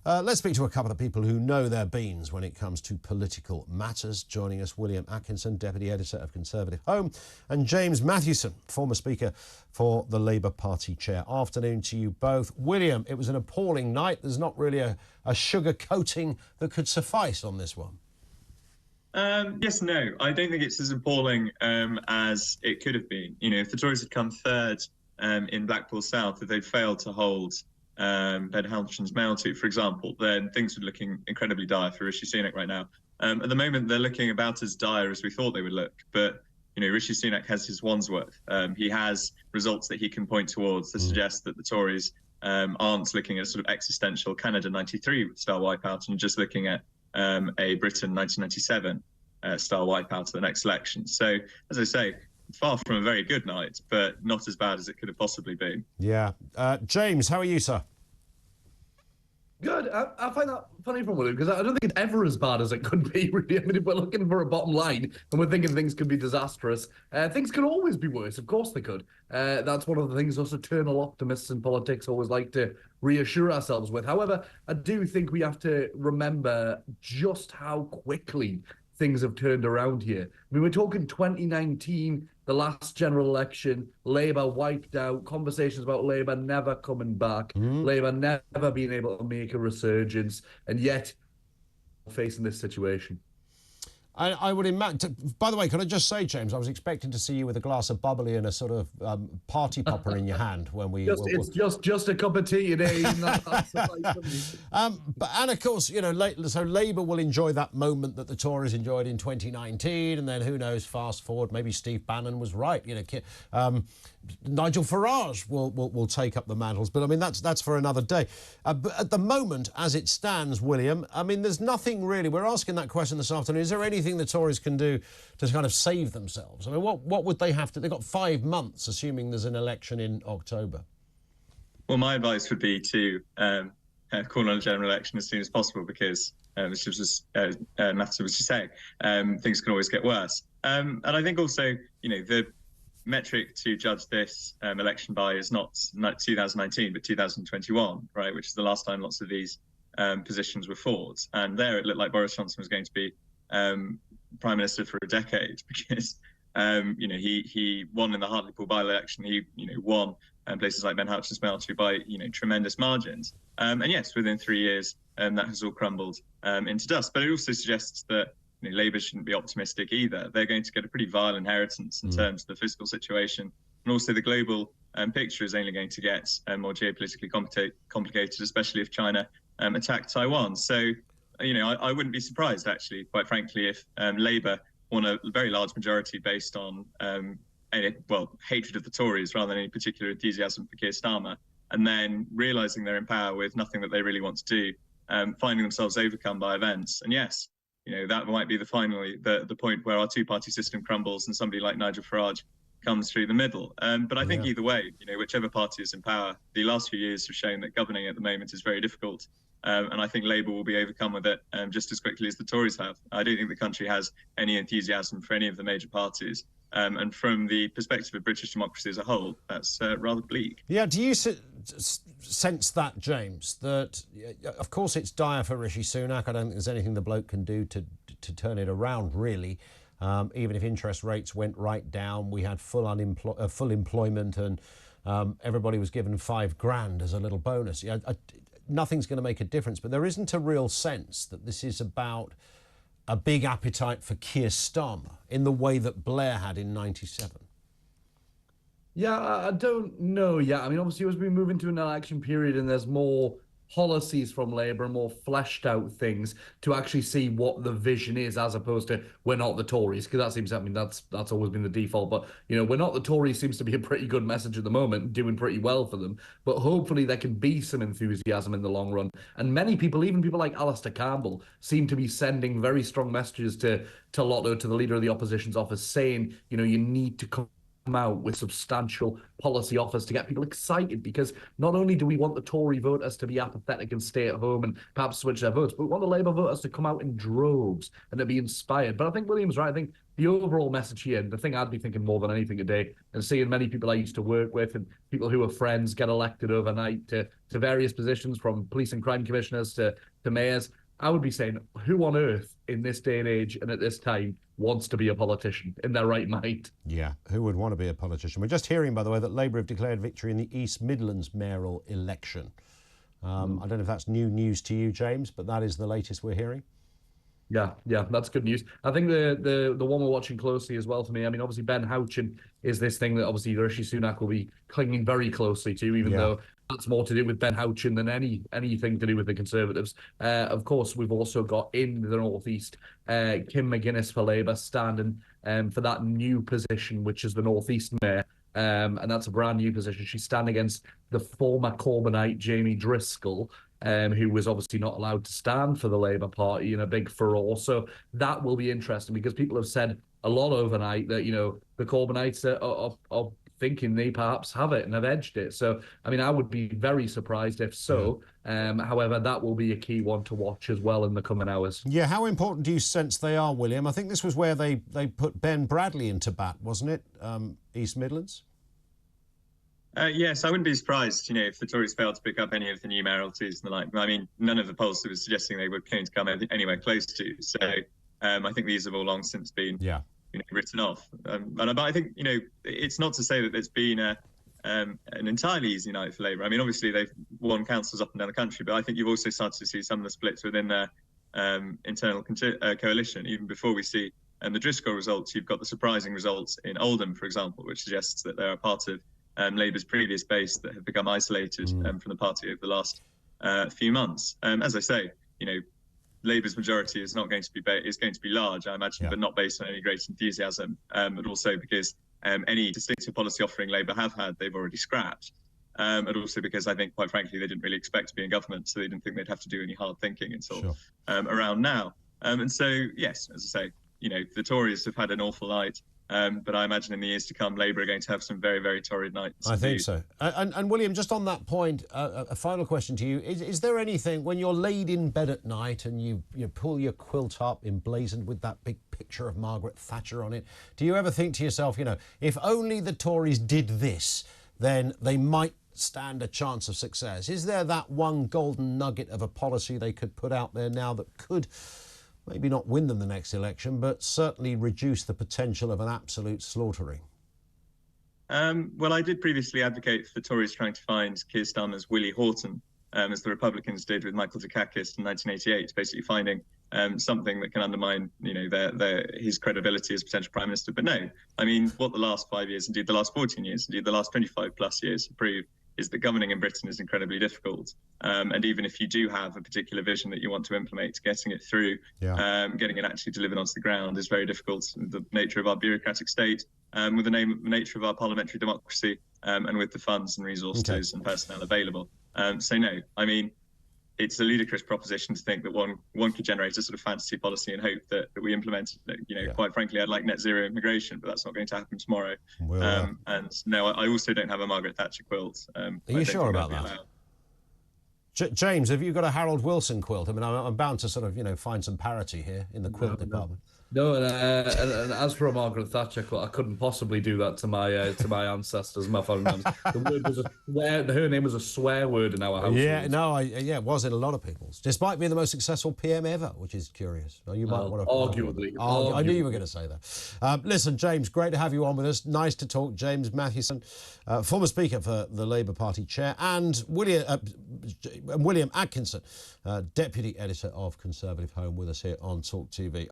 Let's speak to a couple of people who know their beans when it comes to political matters. Joining us, William Atkinson, Deputy Editor of Conservative Home, and James Mathewson, former Speaker for the Labour Party Chair. Afternoon to you both. William, it was an appalling night. There's not really a sugar coating that could suffice on this one. Yes, no. I don't think it's as appalling as it could have been. You know, if the Tories had come third in Blackpool South, if they'd failed to hold Ben Houchen's mayoral seat, for example, then things were looking incredibly dire for Rishi Sunak right now. At the moment, they're looking about as dire as we thought they would look. But, you know, Rishi Sunak has his Wandsworth. He has results that he can point towards to suggest that the Tories aren't looking at a sort of existential Canada 93 style wipeout and just looking at a Britain 1997 style wipeout at the next election. So, as I say, far from a very good night, but not as bad as it could have possibly been. Yeah. James, how are you, sir? Good. I find that funny from William, because I don't think it's ever as bad as it could be, really. I mean, if we're looking for a bottom line and we're thinking things could be disastrous, things could always be worse. Of course they could. That's one of the things us eternal optimists in politics always like to reassure ourselves with. However, I do think we have to remember just how quickly things have turned around here. I mean, we're talking 2019, the last general election, Labour wiped out, conversations about Labour never coming back, Labour never being able to make a resurgence, and yet facing this situation. I would imagine. By the way, can I just say, James, I was expecting to see you with a glass of bubbly and a sort of party popper in your hand when we. It's just a cup of tea today. And of course, you know, so Labour will enjoy that moment that the Tories enjoyed in 2019, and then who knows? Fast forward, maybe Steve Bannon was right. You know, Nigel Farage will take up the mantles, but I mean that's for another day. But at the moment, as it stands, William, I mean, there's nothing really. We're asking that question this afternoon. Is there anything the Tories can do to kind of save themselves? I mean, what would they have to? They've got 5 months, assuming there's an election in October. Well, my advice would be to call on a general election as soon as possible, because this was Mathewson was just saying, things can always get worse. And I think also, you know, the metric to judge this election by is not 2019 but 2021, right, which is the last time lots of these positions were fought. And there it looked like Boris Johnson was going to be prime minister for a decade, because you know, he won in the Hartlepool by-election. He, you know, won places like Ben Houchen's mayoral by, you know, tremendous margins. And yes, within 3 years, that has all crumbled into dust. But it also suggests that, you know, Labour shouldn't be optimistic either. They're going to get a pretty vile inheritance in terms of the fiscal situation, and also the global picture is only going to get more geopolitically complicated, especially if China attacked Taiwan. So, you know, I wouldn't be surprised, actually, quite frankly, if Labour won a very large majority based on hatred of the Tories rather than any particular enthusiasm for Keir Starmer, and then realising they're in power with nothing that they really want to do, finding themselves overcome by events. And yes, you know, that might be the point where our two-party system crumbles and somebody like Nigel Farage comes through the middle. But I think either way, you know, whichever party is in power, the last few years have shown that governing at the moment is very difficult. And I think Labour will be overcome with it just as quickly as the Tories have. I don't think the country has any enthusiasm for any of the major parties. And from the perspective of British democracy as a whole, that's rather bleak. Yeah, do you sense that, James, that, of course, it's dire for Rishi Sunak. I don't think there's anything the bloke can do to turn it around, really. Even if interest rates went right down, we had full employment, and everybody was given $5,000 as a little bonus. Yeah, nothing's going to make a difference, but there isn't a real sense that this is about a big appetite for Keir Starmer in the way that Blair had in '97. Yeah, I don't know yet. I mean, obviously, as we move into an election period and there's more policies from Labour and more fleshed out things to actually see what the vision is, as opposed to we're not the Tories, because that seems, I mean, that's always been the default. But, you know, we're not the Tories seems to be a pretty good message at the moment, doing pretty well for them. But hopefully there can be some enthusiasm in the long run. And many people, even people like Alistair Campbell, seem to be sending very strong messages to Lotto, to the leader of the opposition's office, saying, you know, you need to come out with substantial policy offers to get people excited, because not only do we want the Tory voters to be apathetic and stay at home and perhaps switch their votes, but we want the Labour voters to come out in droves and to be inspired. But I think William's right. I think the overall message here, and the thing I'd be thinking more than anything today, and seeing many people I used to work with and people who are friends get elected overnight to various positions, from police and crime commissioners to mayors, I would be saying, who on earth in this day and age and at this time wants to be a politician in their right mind? Yeah, who would want to be a politician? We're just hearing, by the way, that Labour have declared victory in the East Midlands mayoral election. I don't know if that's new news to you, James, but that is the latest we're hearing. Yeah, that's good news. I think the one we're watching closely as well for me, I mean, obviously Ben Houchen is this thing that obviously Rishi Sunak will be clinging very closely to, even though that's more to do with Ben Houchen than anything to do with the Conservatives. Of course, we've also got in the North East Kim McGuinness for Labour standing for that new position, which is the North East Mayor. And that's a brand new position. She's standing against the former Corbynite Jamie Driscoll, who was obviously not allowed to stand for the Labour Party in a big furore. So that will be interesting, because people have said a lot overnight that, the Corbynites are thinking they perhaps have it and have edged it. So, I mean, I would be very surprised if so. However, that will be a key one to watch as well in the coming hours. Yeah, how important do you sense they are, William? I think this was where they put Ben Bradley into bat, wasn't it? East Midlands? Yes, I wouldn't be surprised, if the Tories failed to pick up any of the new mayoralties and the like. I mean, none of the polls were suggesting they were going to come anywhere close to. So I think these have all long since been written off. But I think, it's not to say that there's been an entirely easy night for Labour. I mean, obviously they've won councils up and down the country, but I think you've also started to see some of the splits within their internal coalition. Even before we see the Driscoll results, you've got the surprising results in Oldham, for example, which suggests that they're a part of Labour's previous base that have become isolated from the party over the last few months. As I say, Labour's majority is not going to be going to be large, I imagine, but not based on any great enthusiasm, but also because any distinctive policy offering Labour have had, they've already scrapped. And also because I think, quite frankly, they didn't really expect to be in government, so they didn't think they'd have to do any hard thinking until around now. And so, yes, as I say, the Tories have had an awful night. But I imagine in the years to come, Labour are going to have some very, very torrid nights. I think so. And William, just on that point, a final question to you. Is there anything, when you're laid in bed at night and you pull your quilt up emblazoned with that big picture of Margaret Thatcher on it, do you ever think to yourself, if only the Tories did this, then they might stand a chance of success? Is there that one golden nugget of a policy they could put out there now that could maybe not win them the next election, but certainly reduce the potential of an absolute slaughtering? Well, I did previously advocate for the Tories trying to find Keir Starmer's Willie Horton, as the Republicans did with Michael Dukakis in 1988, basically finding something that can undermine, his credibility as potential Prime Minister. But no, I mean, what the last 5 years, indeed the last 14 years, indeed the last 25 plus years have proved is that governing in Britain is incredibly difficult. And even if you do have a particular vision that you want to implement, getting it through, getting it actually delivered onto the ground is very difficult. The nature of our bureaucratic state, with the nature of our parliamentary democracy, and with the funds and resources and personnel available. So no, I mean, it's a ludicrous proposition to think that one could generate a sort of fantasy policy and hope that we implemented it. Quite frankly, I'd like net zero immigration, but that's not going to happen tomorrow. And no, I also don't have a Margaret Thatcher quilt. Are you sure about that? James, have you got a Harold Wilson quilt? I mean, I'm bound to sort of, find some parity here in the quilt department. No, and as for a Margaret Thatcher quilt, I couldn't possibly do that to my ancestors, my family members. The word was her name was a swear word in our house. It was in a lot of people's, despite being the most successful PM ever, which is curious. You might want to arguably. I knew you were going to say that. Listen, James, great to have you on with us. Nice to talk. James Mathewson, former Speaker for the Labour Party Chair, and William Atkinson, Deputy Editor of Conservative Home, with us here on talkTV.